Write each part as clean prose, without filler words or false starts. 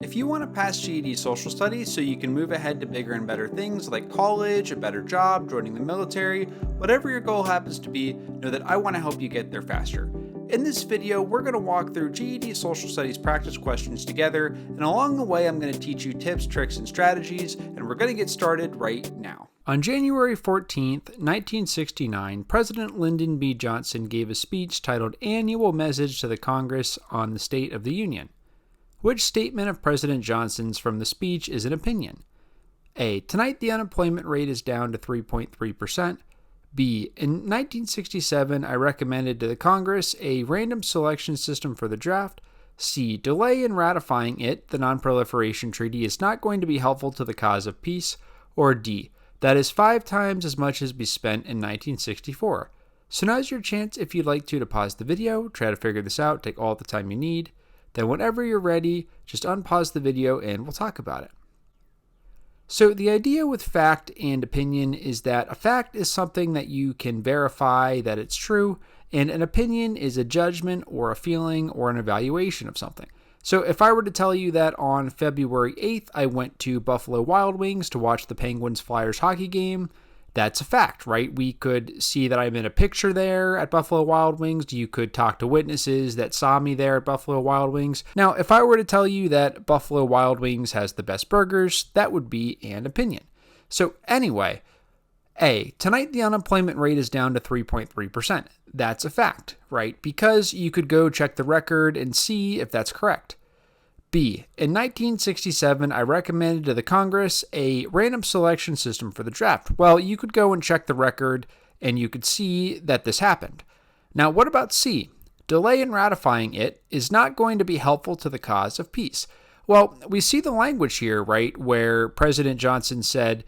If you want to pass GED social studies so you can move ahead to bigger and better things like college, a better job, joining the military, whatever your goal happens to be, know that I want to help you get there faster. In this video, we're going to walk through GED social studies practice questions together, and along the way, I'm going to teach you tips, tricks, and strategies, and we're going to get started right now. On January 14th, 1969, President Lyndon B. Johnson gave a speech titled Annual Message to the Congress on the State of the Union. Which statement of President Johnson's from the speech is an opinion? A. Tonight the unemployment rate is down to 3.3%. B. In 1967, I recommended to the Congress a random selection system for the draft. C. Delay in ratifying it, the Non-Proliferation Treaty, is not going to be helpful to the cause of peace. Or D. That is 5 times as much as we spent in 1964. So now's your chance if you'd like to pause the video, try to figure this out, take all the time you need. Then whenever you're ready, just unpause the video and we'll talk about it. So the idea with fact and opinion is that a fact is something that you can verify that it's true, and an opinion is a judgment or a feeling or an evaluation of something. So if I were to tell you that on February 8th, I went to Buffalo Wild Wings to watch the Penguins-Flyers hockey game, that's a fact, right? We could see that I'm in a picture there at Buffalo Wild Wings. You could talk to witnesses that saw me there at Buffalo Wild Wings. Now, if I were to tell you that Buffalo Wild Wings has the best burgers, that would be an opinion. So anyway, A, tonight the unemployment rate is down to 3.3%. That's a fact, right? Because you could go check the record and see if that's correct. B. In 1967, I recommended to the Congress a random selection system for the draft. Well, you could go and check the record, and you could see that this happened. Now, what about C? Delay in ratifying it is not going to be helpful to the cause of peace. Well, we see the language here, right, where President Johnson said,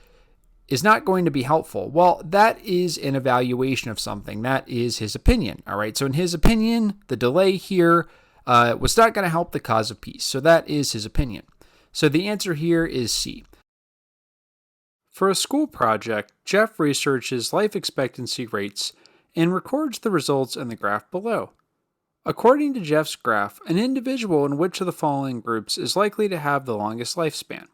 is not going to be helpful. Well, that is an evaluation of something. That is his opinion, all right? So in his opinion, the delay here was not going to help the cause of peace. So that is his opinion. So the answer here is C. For a school project, Jeff researches life expectancy rates and records the results in the graph below. According to Jeff's graph, an individual in which of the following groups is likely to have the longest lifespan?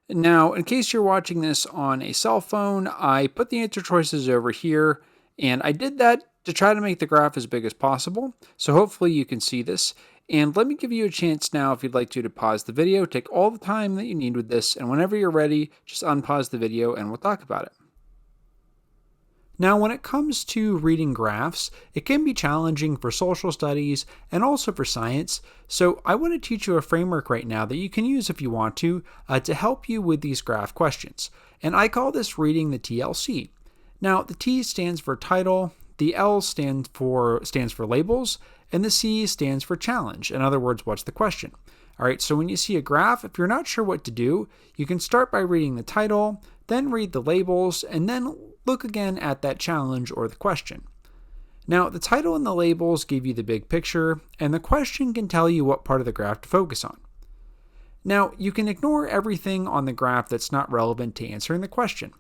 Now, in case you're watching this on a cell phone, I put the answer choices over here, and I did that to try to make the graph as big as possible, so hopefully you can see this. And let me give you a chance now, if you'd like to pause the video, take all the time that you need with this, and whenever you're ready, just unpause the video and we'll talk about it. Now, when it comes to reading graphs, it can be challenging for social studies and also for science, so I want to teach you a framework right now that you can use if you want to help you with these graph questions. And I call this reading the TLC. Now, the T stands for title, the L stands for labels, and the C stands for challenge. In other words, what's the question? All right, so when you see a graph, if you're not sure what to do, you can start by reading the title, then read the labels, and then look again at that challenge or the question. Now, the title and the labels give you the big picture, and the question can tell you what part of the graph to focus on. Now, you can ignore everything on the graph that's not relevant to answering the question.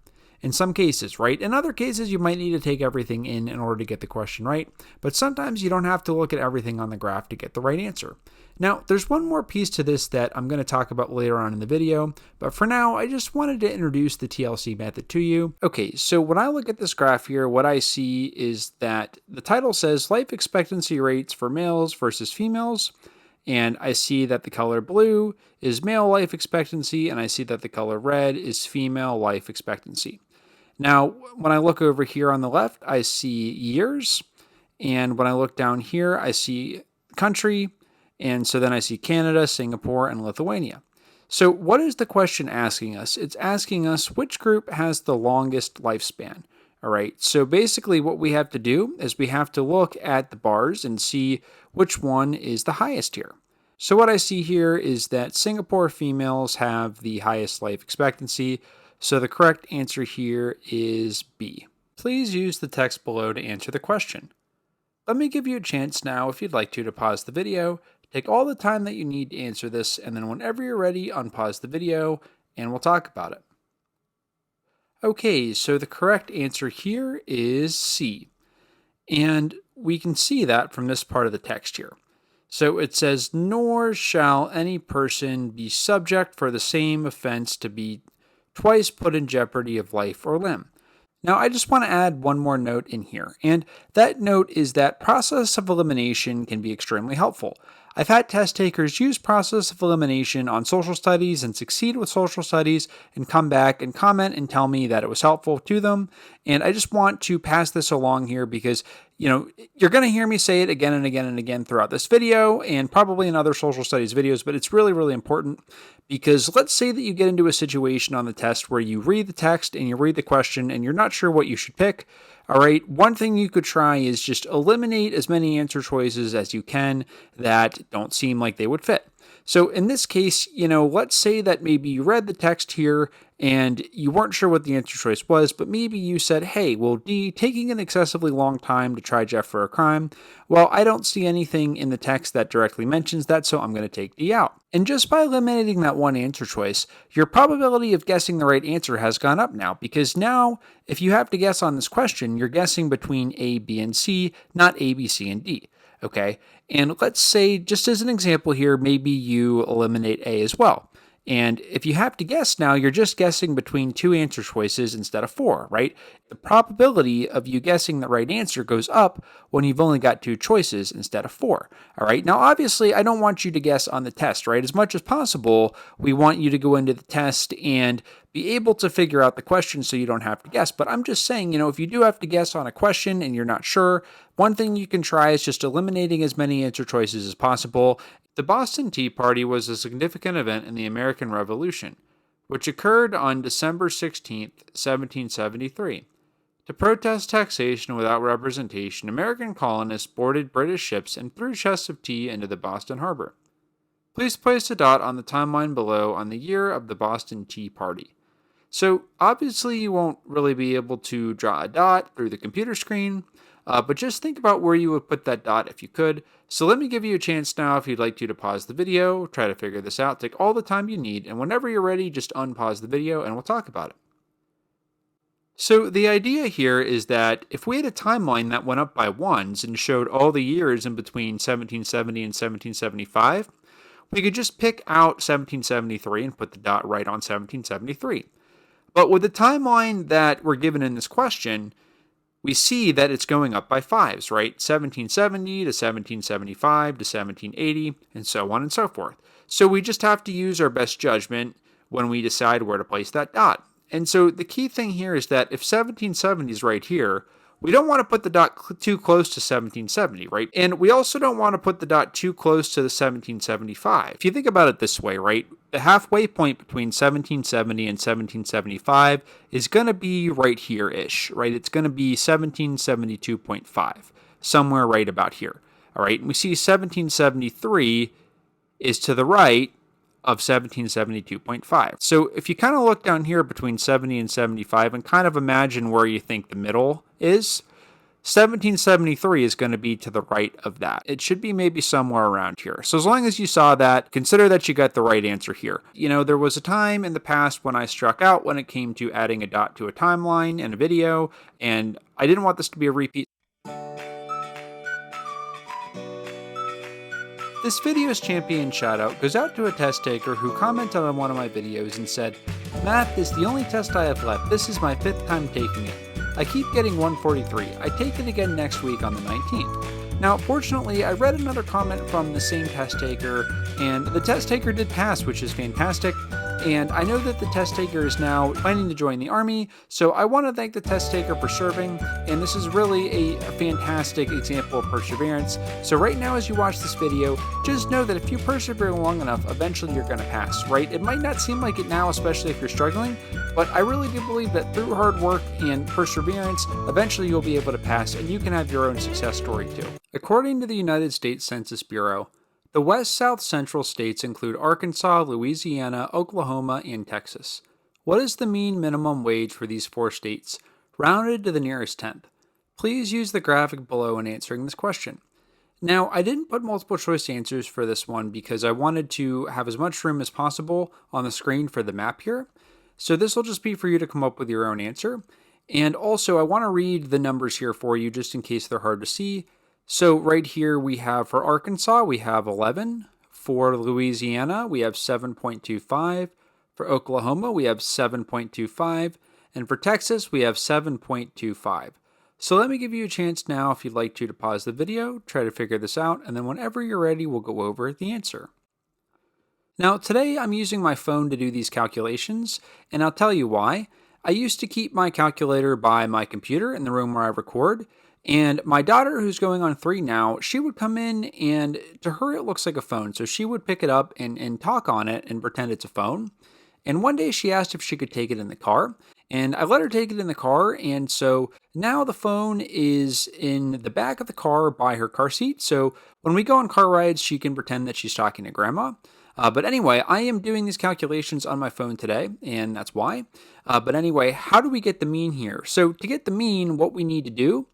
In some cases, right? In other cases, you might need to take everything in order to get the question right, but sometimes you don't have to look at everything on the graph to get the right answer. Now, there's one more piece to this that I'm going to talk about later on in the video, but for now, I just wanted to introduce the TLC method to you. Okay, so when I look at this graph here, what I see is that the title says life expectancy rates for males versus females, and I see that the color blue is male life expectancy, and I see that the color red is female life expectancy. Now, when I look over here on the left, I see years, and when I look down here, I see country, and so then I see Canada, Singapore, and Lithuania. So what is the question asking us? It's asking us which group has the longest lifespan. All right, so basically what we have to do is we have to look at the bars and see which one is the highest here. So what I see here is that Singapore females have the highest life expectancy, so the correct answer here is B. Please use the text below to answer the question. Let me give you a chance now, if you'd like to pause the video, take all the time that you need to answer this, and then whenever you're ready, unpause the video, and we'll talk about it. Okay, so the correct answer here is C. And we can see that from this part of the text here. So it says, nor shall any person be subject for the same offense to be twice put in jeopardy of life or limb. Now, I just want to add one more note in here, and that note is that process of elimination can be extremely helpful. I've had test takers use process of elimination on social studies and succeed with social studies and come back and comment and tell me that it was helpful to them. And I just want to pass this along here because, you're going to hear me say it again and again and again throughout this video and probably in other social studies videos, but it's really, really important because let's say that you get into a situation on the test where you read the text and you read the question and you're not sure what you should pick. All right, one thing you could try is just eliminate as many answer choices as you can that don't seem like they would fit. So in this case, let's say that maybe you read the text here and you weren't sure what the answer choice was, but maybe you said, hey, well, D, taking an excessively long time to try Jeff for a crime. Well, I don't see anything in the text that directly mentions that, so I'm going to take D out. And just by eliminating that one answer choice, your probability of guessing the right answer has gone up now, because now, if you have to guess on this question, you're guessing between A, B, and C, not A, B, C, and D. Okay, and let's say, just as an example here, maybe you eliminate A as well. And if you have to guess now, you're just guessing between two answer choices instead of four, right? The probability of you guessing the right answer goes up when you've only got two choices instead of four, all right? Now, obviously, I don't want you to guess on the test, right? As much as possible, we want you to go into the test and be able to figure out the question so you don't have to guess. But I'm just saying, if you do have to guess on a question and you're not sure, one thing you can try is just eliminating as many answer choices as possible. The Boston Tea Party was a significant event in the American Revolution, which occurred on December 16, 1773. To protest taxation without representation, American colonists boarded British ships and threw chests of tea into the Boston harbor. Please place a dot on the timeline below on the year of the Boston Tea Party. So obviously you won't really be able to draw a dot through the computer screen, but just think about where you would put that dot if you could. So let me give you a chance now if you'd like to pause the video, try to figure this out, take all the time you need, and whenever you're ready, just unpause the video and we'll talk about it. So the idea here is that if we had a timeline that went up by ones and showed all the years in between 1770 and 1775, we could just pick out 1773 and put the dot right on 1773. But with the timeline that we're given in this question, we see that it's going up by fives, right? 1770 to 1775 to 1780, and so on and so forth. So we just have to use our best judgment when we decide where to place that dot. And so the key thing here is that if 1770 is right here, we don't want to put the dot too close to 1770, right? And we also don't want to put the dot too close to the 1775. If you think about it this way, right? The halfway point between 1770 and 1775 is going to be right here-ish, right? It's going to be 1772.5, somewhere right about here, all right? And we see 1773 is to the right of 1772.5. So if you kind of look down here between 70 and 75 and kind of imagine where you think the middle is, 1773 is going to be to the right of that. It should be maybe somewhere around here. So as long as you saw that, consider that you got the right answer here. There was a time in the past when I struck out when it came to adding a dot to a timeline in a video, and I didn't want this to be a repeat. This video's champion shoutout goes out to a test taker who commented on one of my videos and said, "Math is the only test I have left. This is my 5th time taking it. I keep getting 143. I take it again next week on the 19th. Now, fortunately, I read another comment from the same test taker, and the test taker did pass, which is fantastic. And I know that the test taker is now planning to join the Army, so I want to thank the test taker for serving, and this is really a fantastic example of perseverance. So right now as you watch this video, just know that if you persevere long enough, eventually you're going to pass, right? It might not seem like it now, especially if you're struggling, but I really do believe that through hard work and perseverance, eventually you'll be able to pass, and you can have your own success story too. According to the United States Census Bureau, the West South Central states include Arkansas, Louisiana, Oklahoma, and Texas. What is the mean minimum wage for these 4 states, rounded to the nearest tenth? Please use the graphic below in answering this question. Now, I didn't put multiple choice answers for this one because I wanted to have as much room as possible on the screen for the map here. So this will just be for you to come up with your own answer. And also, I want to read the numbers here for you just in case they're hard to see. So right here we have for Arkansas, we have 11. For Louisiana, we have 7.25. For Oklahoma, we have 7.25. And for Texas, we have 7.25. So let me give you a chance now, if you'd like to pause the video, try to figure this out, and then whenever you're ready, we'll go over the answer. Now, today I'm using my phone to do these calculations, and I'll tell you why. I used to keep my calculator by my computer in the room where I record, and my daughter, who's going on 3 now, she would come in, and to her it looks like a phone, so she would pick it up and talk on it and pretend it's a phone. And one day she asked if she could take it in the car, and I let her take it in the car, and so now the phone is in the back of the car by her car seat, so when we go on car rides, she can pretend that she's talking to grandma. But anyway, I am doing these calculations on my phone today, and that's why. But anyway, how do we get the mean here? So to get the mean, what we need to do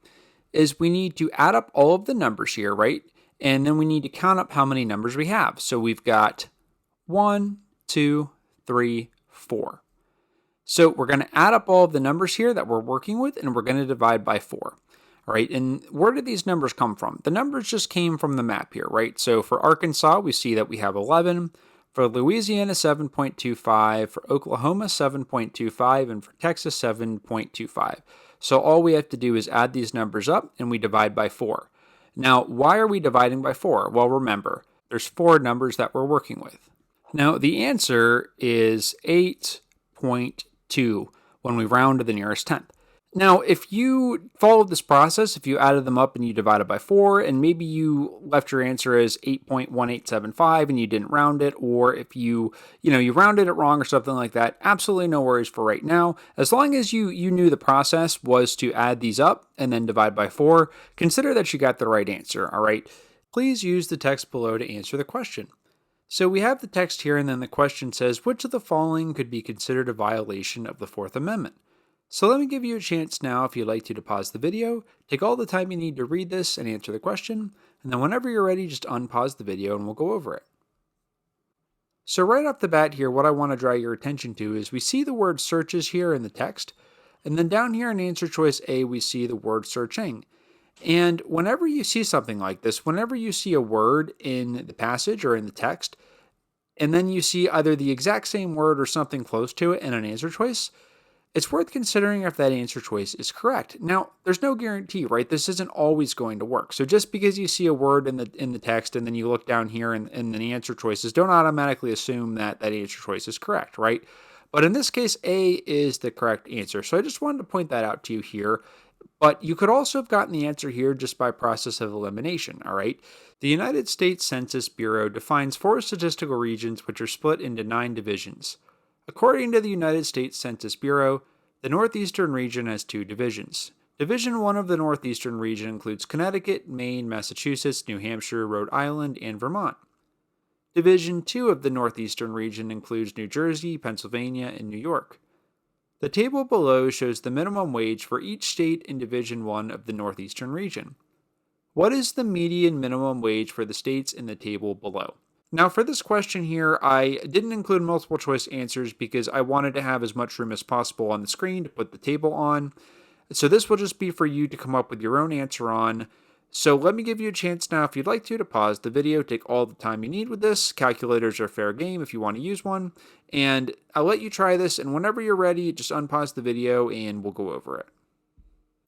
is we need to add up all of the numbers here, right? And then we need to count up how many numbers we have. So we've got 1, 2, 3, 4. So we're going to add up all of the numbers here that we're working with, and we're going to divide by 4. All right, and where did these numbers come from? The numbers just came from the map here, right? So for Arkansas, we see that we have 11. For Louisiana, 7.25. For Oklahoma, 7.25. And for Texas, 7.25. So all we have to do is add these numbers up, and we divide by 4. Now, why are we dividing by 4? Well, remember, there's 4 numbers that we're working with. Now, the answer is 8.2 when we round to the nearest tenth. Now, if you followed this process, if you added them up and you divided by 4, and maybe you left your answer as 8.1875 and you didn't round it, or if you rounded it wrong or something like that, absolutely no worries for right now. As long as you knew the process was to add these up and then divide by 4, consider that you got the right answer, all right? Please use the text below to answer the question. So we have the text here, and then the question says, which of the following could be considered a violation of the Fourth Amendment? So let me give you a chance now, if you'd like to pause the video, take all the time you need to read this and answer the question, and then whenever you're ready, just unpause the video and we'll go over it. So right off the bat here, what I want to draw your attention to is we see the word searches here in the text, and then down here in answer choice A, we see the word searching. And whenever you see something like this, whenever you see a word in the passage or in the text, and then you see either the exact same word or something close to it in an answer choice, it's worth considering if that answer choice is correct. Now, there's no guarantee, right? This isn't always going to work. So just because you see a word in the text and then you look down here in the answer choices, don't automatically assume that that answer choice is correct, right? But in this case, A is the correct answer. So I just wanted to point that out to you here. But you could also have gotten the answer here just by process of elimination, all right? The United States Census Bureau defines 4 statistical regions which are split into 9 divisions. According to the United States Census Bureau, the Northeastern region has 2 divisions. Division 1 of the Northeastern region includes Connecticut, Maine, Massachusetts, New Hampshire, Rhode Island, and Vermont. Division 2 of the Northeastern region includes New Jersey, Pennsylvania, and New York. The table below shows the minimum wage for each state in Division 1 of the Northeastern region. What is the median minimum wage for the states in the table below? Now for this question here, I didn't include multiple choice answers because I wanted to have as much room as possible on the screen to put the table on. So this will just be for you to come up with your own answer on. So let me give you a chance now, if you'd like to pause the video, take all the time you need with this. Calculators are fair game if you want to use one. And I'll let you try this, and whenever you're ready, just unpause the video and we'll go over it.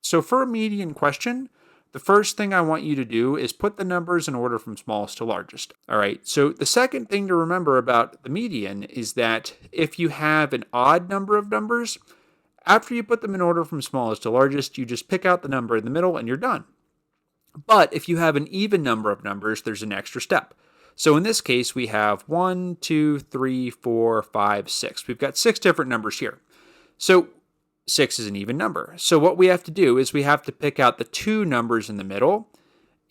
So for a median question, the first thing I want you to do is put the numbers in order from smallest to largest. All right, so the second thing to remember about the median is that if you have an odd number of numbers, after you put them in order from smallest to largest, you just pick out the number in the middle and you're done. But if you have an even number of numbers, there's an extra step. So in this case, we have 1, 2, 3, 4, 5, 6. We've got 6 different numbers here. So 6 is an even number. So what we have to do is we have to pick out the 2 numbers in the middle,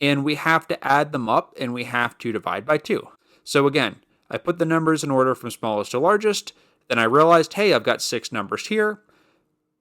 and we have to add them up, and we have to divide by 2. So again, I put the numbers in order from smallest to largest, then I realized, hey, I've got 6 numbers here.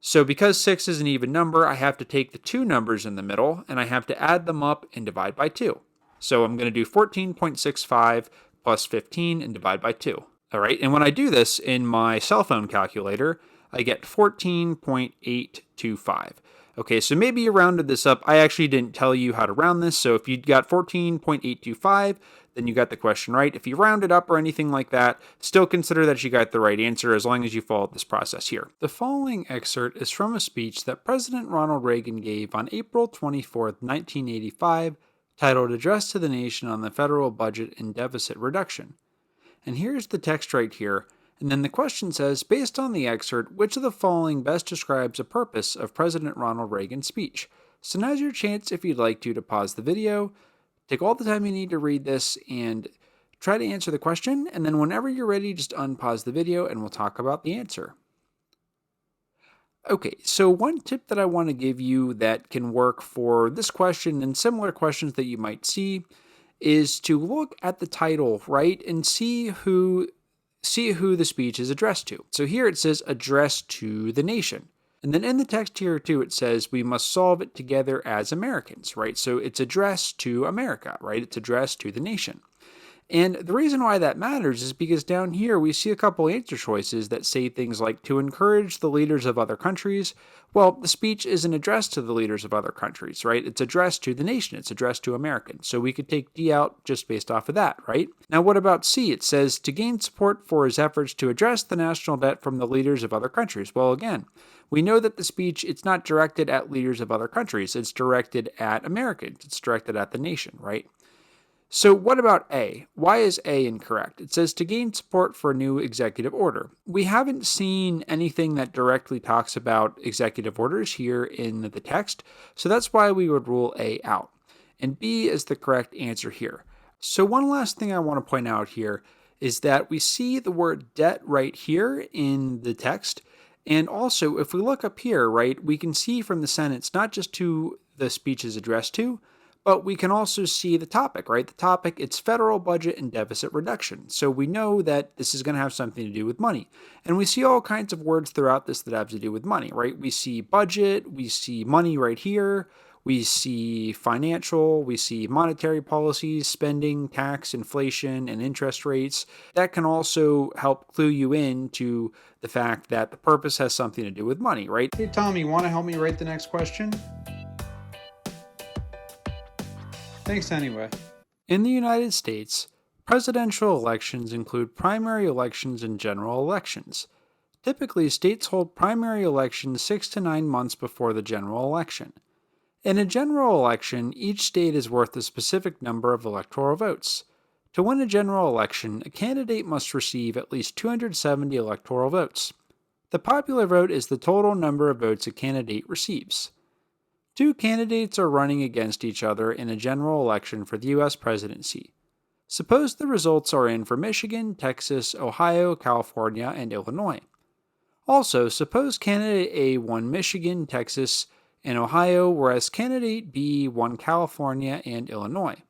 So because 6 is an even number, I have to take the 2 numbers in the middle, and I have to add them up and divide by 2. So I'm going to do 14.65 plus 15 and divide by 2. All right, and when I do this in my cell phone calculator, I get 14.825. Okay, so maybe you rounded this up. I actually didn't tell you how to round this. So if you got 14.825, then you got the question right. If you round it up or anything like that, still consider that you got the right answer as long as you followed this process here. The following excerpt is from a speech that President Ronald Reagan gave on April 24th, 1985, titled Address to the Nation on the Federal Budget and Deficit Reduction. And here's the text right here. And then the question says, based on the excerpt, which of the following best describes the purpose of President Ronald Reagan's speech? So now's your chance, if you'd like to pause the video, take all the time you need to read this, and try to answer the question. And then whenever you're ready, just unpause the video and we'll talk about the answer. Okay, so one tip that I want to give you that can work for this question and similar questions that you might see is to look at the title, right, and see who the speech is addressed to. So here it says addressed to the nation. And then in the text here too, it says we must solve it together as Americans, right? So it's addressed to America, right? It's addressed to the nation. And the reason why that matters is because down here we see a couple answer choices that say things like to encourage the leaders of other countries. Well, the speech isn't addressed to the leaders of other countries, right? It's addressed to the nation. It's addressed to Americans. So we could take D out just based off of that, right? Now, what about C? It says to gain support for his efforts to address the national debt from the leaders of other countries. Well, again, we know that the speech, it's not directed at leaders of other countries. It's directed at Americans. It's directed at the nation, right? So what about A? Why is A incorrect? It says to gain support for a new executive order. We haven't seen anything that directly talks about executive orders here in the text, so that's why we would rule A out. And B is the correct answer here. So one last thing I want to point out here is that we see the word debt right here in the text. And also, if we look up here, right, we can see from the sentence not just who the speech is addressed to, but we can also see the topic, right? The topic, it's federal budget and deficit reduction. So we know that this is going to have something to do with money. And we see all kinds of words throughout this that have to do with money, right? We see budget, we see money right here, we see financial, we see monetary policies, spending, tax, inflation, and interest rates. That can also help clue you in to the fact that the purpose has something to do with money, right? Hey, Tom, you want to help me write the next question? Thanks anyway. In the United States, presidential elections include primary elections and general elections. Typically, states hold primary elections 6 to 9 months before the general election. In a general election, each state is worth a specific number of electoral votes. To win a general election, a candidate must receive at least 270 electoral votes. The popular vote is the total number of votes a candidate receives. Two candidates are running against each other in a general election for the U.S. presidency. Suppose the results are in for Michigan, Texas, Ohio, California, and Illinois. Also, suppose candidate A won Michigan, Texas, and Ohio, whereas candidate B won California and Illinois.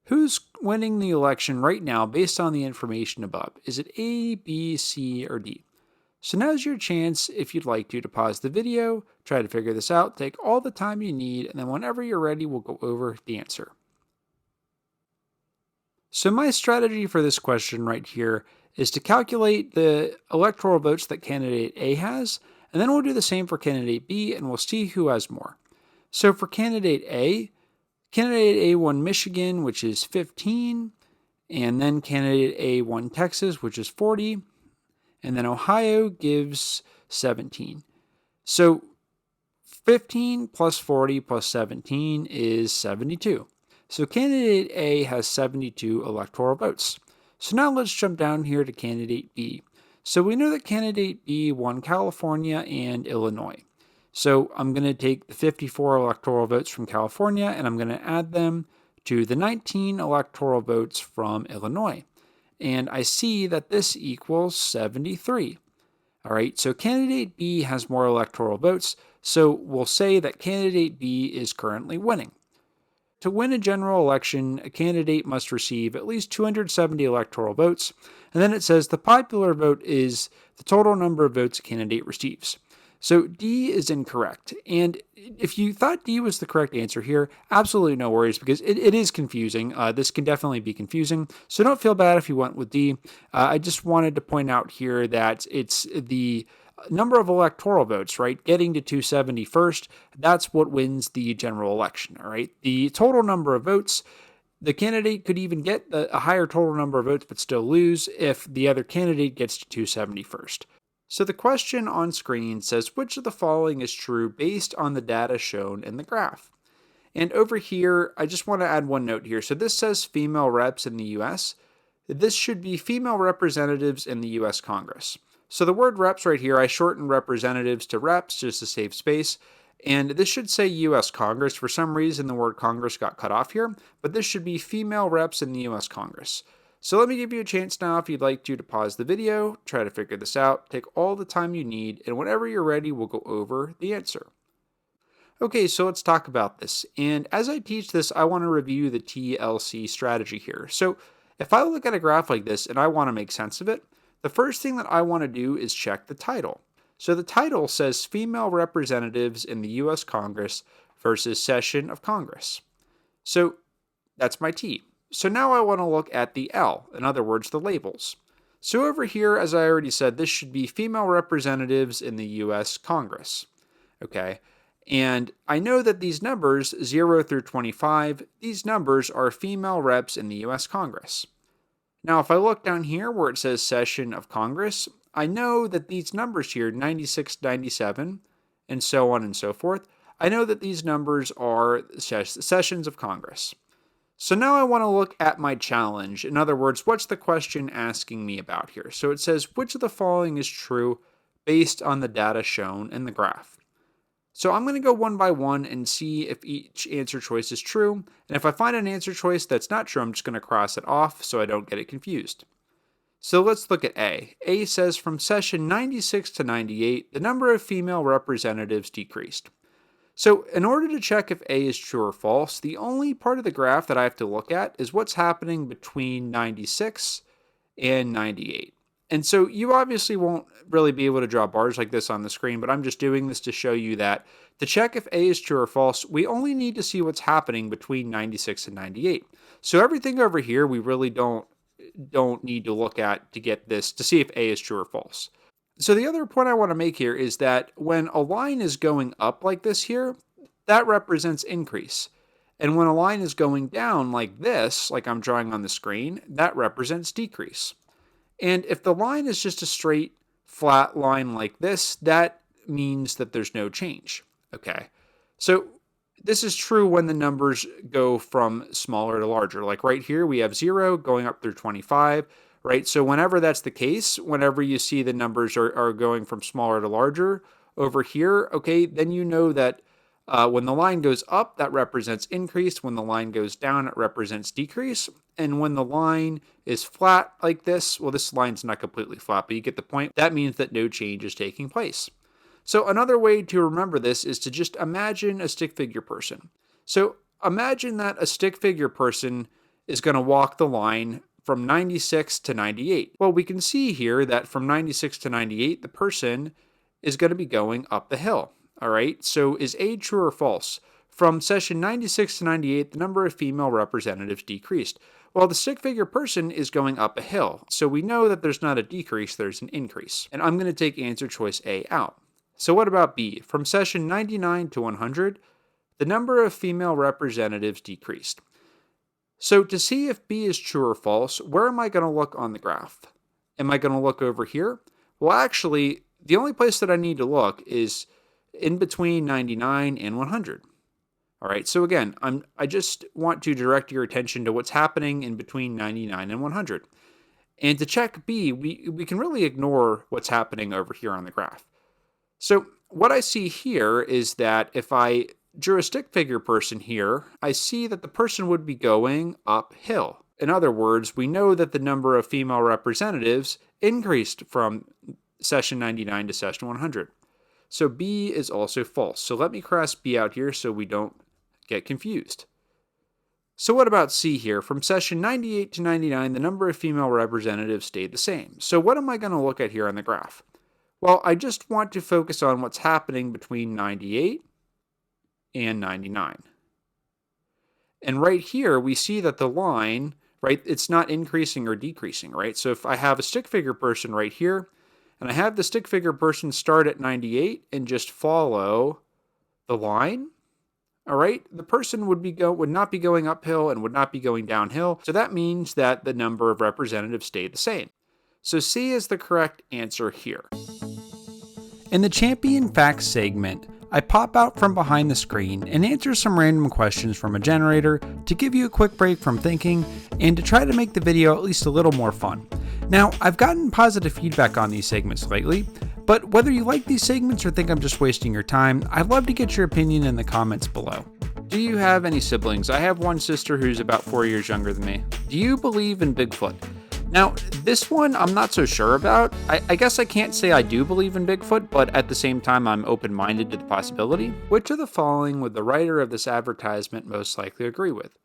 Who's winning the election right now based on the information above? Is it A, B, C, or D? So now's your chance, if you'd like to pause the video, try to figure this out, take all the time you need, and then whenever you're ready, we'll go over the answer. So my strategy for this question right here is to calculate the electoral votes that candidate A has, and then we'll do the same for candidate B, and we'll see who has more. So for candidate A won Michigan, which is 15, and then candidate A won Texas, which is 40, and then Ohio gives 17. So 15 plus 40 plus 17 is 72. So candidate A has 72 electoral votes. So now let's jump down here to candidate B. So we know that candidate B won California and Illinois. So I'm going to take the 54 electoral votes from California and I'm going to add them to the 19 electoral votes from Illinois. And I see that this equals 73. All right, so candidate B has more electoral votes, so we'll say that candidate B is currently winning. To win a general election, a candidate must receive at least 270 electoral votes, and then it says the popular vote is the total number of votes a candidate receives. So D is incorrect, and if you thought D was the correct answer here, absolutely no worries because it is confusing. This can definitely be confusing, so don't feel bad if you went with D. I just wanted to point out here that it's the number of electoral votes, right? Getting to 270 first, that's what wins the general election, all right? The total number of votes, the candidate could even get a higher total number of votes but still lose if the other candidate gets to 270 first. So the question on screen says, which of the following is true based on the data shown in the graph? And over here, I just want to add one note here. So this says female reps in the US. This should be female representatives in the US Congress. So the word reps right here, I shortened representatives to reps just to save space. And this should say US Congress. For some reason, the word Congress got cut off here, but this should be female reps in the US Congress. So let me give you a chance now, if you'd like to pause the video, try to figure this out, take all the time you need, and whenever you're ready, we'll go over the answer. Okay, so let's talk about this. And as I teach this, I want to review the TLC strategy here. So if I look at a graph like this and I want to make sense of it, the first thing that I want to do is check the title. So the title says female representatives in the US Congress versus session of Congress. So that's my T. So now I want to look at the L, in other words, the labels. So over here, as I already said, this should be female representatives in the US Congress. Okay. And I know that these numbers, 0 through 25, these numbers are female reps in the US Congress. Now, if I look down here where it says session of Congress, I know that these numbers here, 96, 97, and so on and so forth, I know that these numbers are sessions of Congress. So now I want to look at my challenge. In other words, what's the question asking me about here? So it says, which of the following is true based on the data shown in the graph? So I'm going to go one by one and see if each answer choice is true. And if I find an answer choice that's not true, I'm just going to cross it off so I don't get it confused. So let's look at A. A says from session 96 to 98, the number of female representatives decreased. So in order to check if A is true or false, the only part of the graph that I have to look at is what's happening between 96 and 98. And so you obviously won't really be able to draw bars like this on the screen, but I'm just doing this to show you that to check if A is true or false, we only need to see what's happening between 96 and 98. So everything over here, we really don't need to look at to get this, to see if A is true or false. So the other point I want to make here is that when a line is going up like this here, that represents increase. And when a line is going down like this, like I'm drawing on the screen, that represents decrease. And if the line is just a straight, flat line like this, that means that there's no change. Okay, so this is true when the numbers go from smaller to larger. Like right here, we have 0 going up through 25, right? So whenever that's the case, whenever you see the numbers are going from smaller to larger over here, okay, then you know that when the line goes up, that represents increase. When the line goes down, it represents decrease. And when the line is flat like this, well, this line's not completely flat, but you get the point. That means that no change is taking place. So another way to remember this is to just imagine a stick figure person. So imagine that a stick figure person is going to walk the line from 96 to 98. Well, we can see here that from 96 to 98, the person is going to be going up the hill. All right, so is A true or false? From session 96 to 98, the number of female representatives decreased. Well, the stick figure person is going up a hill, so we know that there's not a decrease, there's an increase. And I'm going to take answer choice A out. So what about B? From session 99 to 100, the number of female representatives decreased. So to see if B is true or false, where am I going to look on the graph? Am I going to look over here? Well, actually, the only place that I need to look is in between 99 and 100. All right, so again, I just want to direct your attention to what's happening in between 99 and 100. And to check B, we can really ignore what's happening over here on the graph. So what I see here is that if I drew a stick figure person here, I see that the person would be going uphill. In other words, we know that the number of female representatives increased from session 99 to session 100. So B is also false. So let me cross B out here so we don't get confused. So what about C here? From session 98 to 99, the number of female representatives stayed the same. So what am I going to look at here on the graph? Well, I just want to focus on what's happening between 98 and 99. And right here, we see that the line, right, it's not increasing or decreasing, right? So if I have a stick figure person right here, and I have the stick figure person start at 98 and just follow the line, all right, the person would not be going uphill and would not be going downhill. So that means that the number of representatives stay the same. So C is the correct answer here. In the Champion Facts segment, I pop out from behind the screen and answer some random questions from a generator to give you a quick break from thinking and to try to make the video at least a little more fun. Now, I've gotten positive feedback on these segments lately, but whether you like these segments or think I'm just wasting your time, I'd love to get your opinion in the comments below. Do you have any siblings? I have one sister who's about 4 years younger than me. Do you believe in Bigfoot? Now, this one I'm not so sure about. I guess I can't say I do believe in Bigfoot, but at the same time I'm open-minded to the possibility. Which of the following would the writer of this advertisement most likely agree with?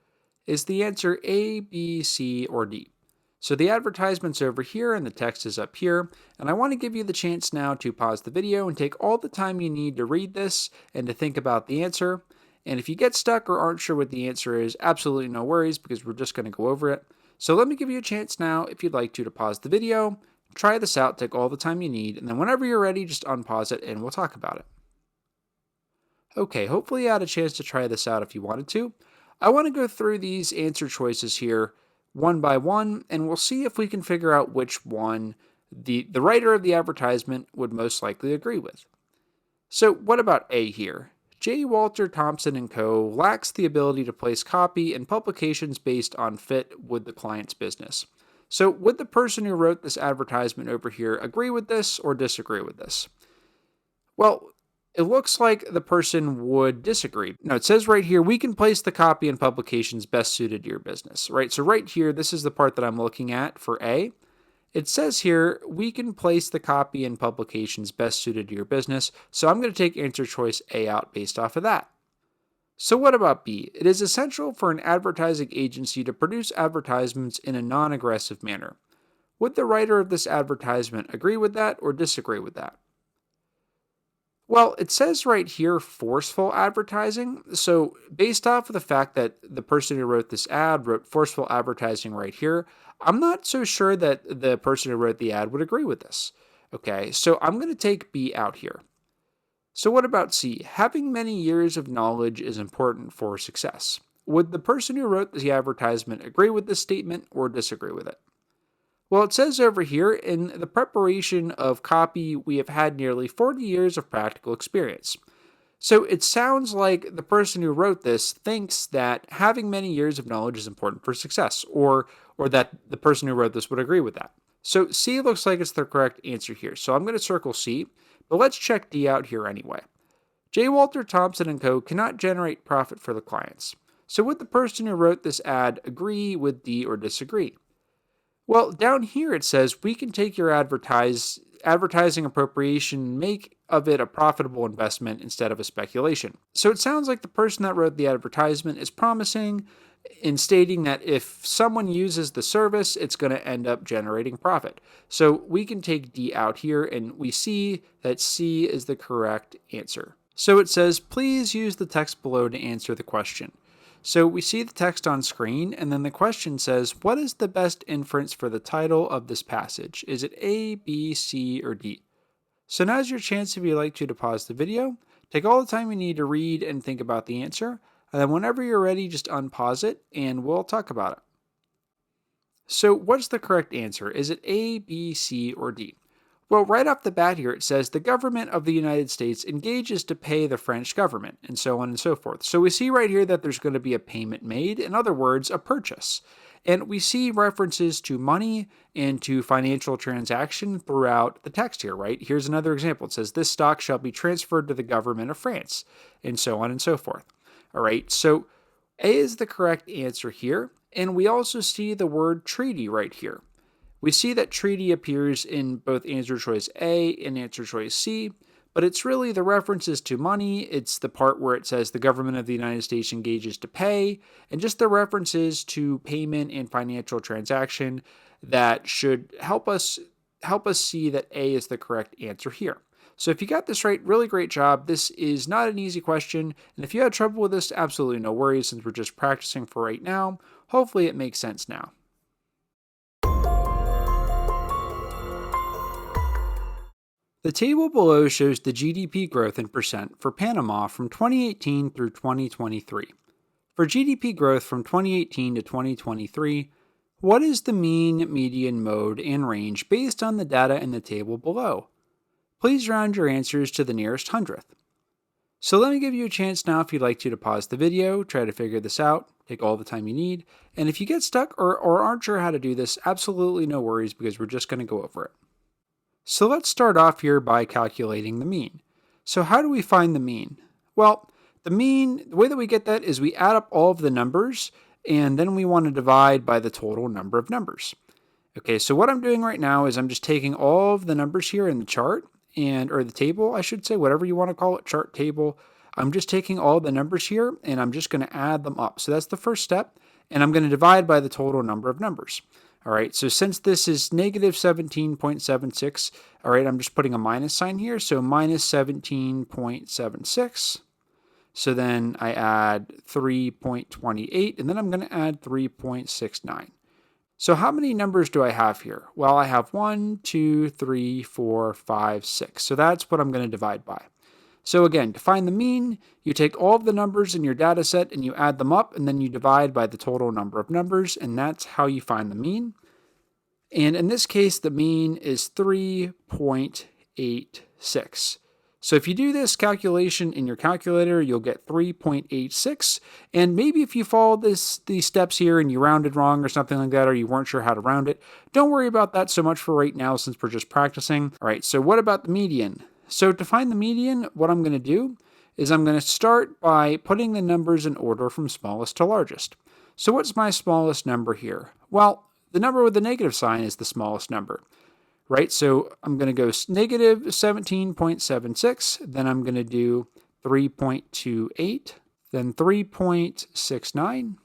Is the answer A, B, C, or D? So the advertisement's over here and the text is up here, and I want to give you the chance now to pause the video and take all the time you need to read this and to think about the answer. And if you get stuck or aren't sure what the answer is, absolutely no worries because we're just going to go over it. So let me give you a chance now, if you'd like to pause the video, try this out, take all the time you need, and then whenever you're ready, just unpause it and we'll talk about it. Okay, hopefully you had a chance to try this out if you wanted to. I want to go through these answer choices here one by one, and we'll see if we can figure out which one the writer of the advertisement would most likely agree with. So what about A here? J. Walter Thompson & Co. lacks the ability to place copy and publications based on fit with the client's business. So would the person who wrote this advertisement over here agree with this or disagree with this? Well, it looks like the person would disagree. Now, it says right here, we can place the copy and publications best suited to your business, right? So right here, this is the part that I'm looking at for A. It says here, we can place the copy and publications best suited to your business. So I'm going to take answer choice A out based off of that. So what about B? It is essential for an advertising agency to produce advertisements in a non-aggressive manner. Would the writer of this advertisement agree with that or disagree with that? Well, it says right here, forceful advertising. So based off of the fact that the person who wrote this ad wrote forceful advertising right here, I'm not so sure that the person who wrote the ad would agree with this. Okay, so I'm going to take B out here. So what about C? Having many years of knowledge is important for success. Would the person who wrote the advertisement agree with this statement or disagree with it? Well, it says over here, in the preparation of copy, we have had nearly 40 years of practical experience. So it sounds like the person who wrote this thinks that having many years of knowledge is important for success, or that the person who wrote this would agree with that. So C looks like it's the correct answer here. So I'm going to circle C, but let's check D out here anyway. J. Walter Thompson & Co. cannot generate profit for the clients. So would the person who wrote this ad agree with D or disagree? Well, down here it says, we can take your advertising appropriation and make of it a profitable investment instead of a speculation. So it sounds like the person that wrote the advertisement is promising in stating that if someone uses the service, it's going to end up generating profit. So we can take D out here and we see that C is the correct answer. So it says, please use the text below to answer the question. So we see the text on screen, and then the question says, what is the best inference for the title of this passage? Is it A, B, C, or D? So now's your chance if you'd like to pause the video, take all the time you need to read and think about the answer, and then whenever you're ready, just unpause it, and we'll talk about it. So what's the correct answer? Is it A, B, C, or D? Well, right off the bat here, it says the government of the United States engages to pay the French government, and so on and so forth. So we see right here that there's going to be a payment made, in other words, a purchase. And we see references to money and to financial transaction throughout the text here, right? Here's another example. It says, this stock shall be transferred to the government of France, and so on and so forth. All right, so A is the correct answer here. And we also see the word treaty right here. We see that treaty appears in both answer choice A and answer choice C, but it's really the references to money. It's the part where it says the government of the United States engages to pay, and just the references to payment and financial transaction that should help us see that A is the correct answer here. So if you got this right, really great job. This is not an easy question, and if you had trouble with this, absolutely no worries since we're just practicing for right now. Hopefully it makes sense now. The table below shows the GDP growth in percent for Panama from 2018 through 2023. For GDP growth from 2018 to 2023, what is the mean, median, mode, and range based on the data in the table below? Please round your answers to the nearest hundredth. So let me give you a chance now if you'd like to pause the video, try to figure this out, take all the time you need, and if you get stuck or aren't sure how to do this, absolutely no worries because we're just going to go over it. So let's start off here by calculating the mean. So how do we find the mean? Well, the way that we get that is we add up all of the numbers and then we want to divide by the total number of numbers. Okay, so what I'm doing right now is I'm just taking all of the numbers here in the chart or the table, I should say, whatever you want to call it, chart, table. I'm just taking all the numbers here and I'm just going to add them up. So that's the first step, and I'm going to divide by the total number of numbers. All right, so since this is negative 17.76, all right, I'm just putting a minus sign here, so minus 17.76. So then I add 3.28, and then I'm going to add 3.69. So how many numbers do I have here? Well, I have 1, 2, 3, 4, 5, 6. So that's what I'm going to divide by. So again, to find the mean, you take all of the numbers in your data set and you add them up, and then you divide by the total number of numbers, and that's how you find the mean. And in this case, the mean is 3.86. So if you do this calculation in your calculator, you'll get 3.86. And maybe if you follow these steps here and you rounded wrong or something like that, or you weren't sure how to round it, don't worry about that so much for right now since we're just practicing. All right, so what about the median? So to find the median, what I'm going to do is I'm going to start by putting the numbers in order from smallest to largest. So what's my smallest number here? Well, the number with the negative sign is the smallest number, right? So I'm going to go negative 17.76, then I'm going to do 3.28, then 3.69,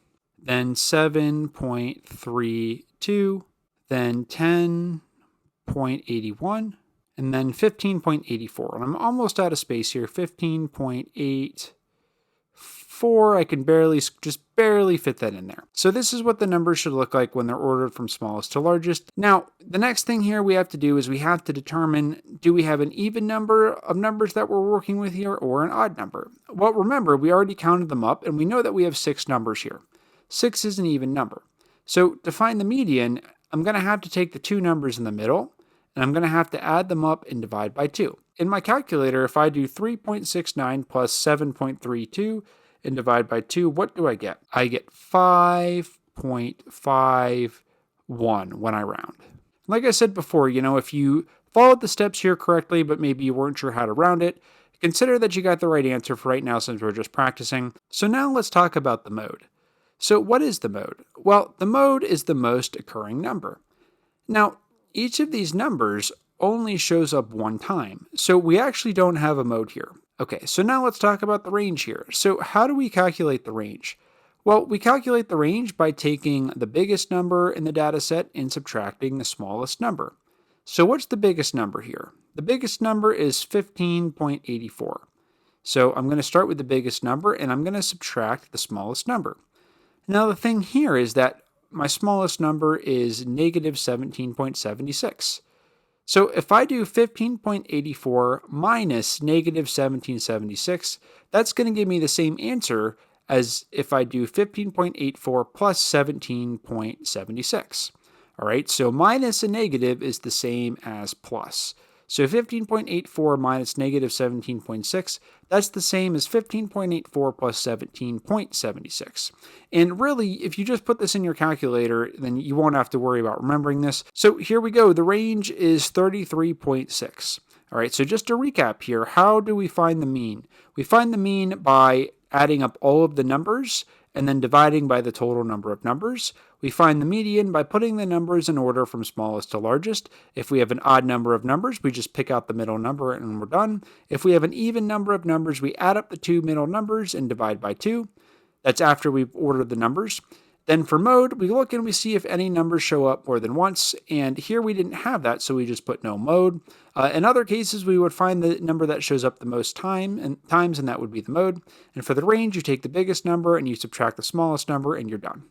then 7.32, then 10.81, and then 15.84. And I'm almost out of space here, 15.84. I can just barely fit that in there. So this is what the numbers should look like when they're ordered from smallest to largest. Now, the next thing here we have to do is we have to determine, do we have an even number of numbers that we're working with here or an odd number? Well, remember, we already counted them up and we know that we have 6 numbers here. 6 is an even number. So to find the median, I'm going to have to take the 2 numbers in the middle, and I'm going to have to add them up and divide by 2. In my calculator, if I do 3.69 plus 7.32 and divide by 2, what do I get? I get 5.51 when I round. Like I said before, if you followed the steps here correctly, but maybe you weren't sure how to round it, consider that you got the right answer for right now since we're just practicing. So now let's talk about the mode. So what is the mode? Well, the mode is the most occurring number. Now, each of these numbers only shows up one time, so we actually don't have a mode here. Okay, so now let's talk about the range here. So how do we calculate the range? Well, we calculate the range by taking the biggest number in the data set and subtracting the smallest number. So what's the biggest number here? The biggest number is 15.84. So I'm going to start with the biggest number and I'm going to subtract the smallest number. Now the thing here is that my smallest number is negative 17.76. So if I do 15.84 minus negative 1776, that's going to give me the same answer as if I do 15.84 plus 17.76. All right, so minus a negative is the same as plus. So 15.84 minus negative 17.6, that's the same as 15.84 plus 17.76. And really, if you just put this in your calculator, then you won't have to worry about remembering this. So here we go. The range is 33.6. All right, so just to recap here, how do we find the mean? We find the mean by adding up all of the numbers and then dividing by the total number of numbers. We find the median by putting the numbers in order from smallest to largest. If we have an odd number of numbers, we just pick out the middle number and we're done. If we have an even number of numbers, we add up the 2 middle numbers and divide by 2. That's after we've ordered the numbers. Then for mode, we look and we see if any numbers show up more than once, and here we didn't have that, so we just put no mode. In other cases, we would find the number that shows up the most times, and that would be the mode. And for the range, you take the biggest number and you subtract the smallest number, and you're done.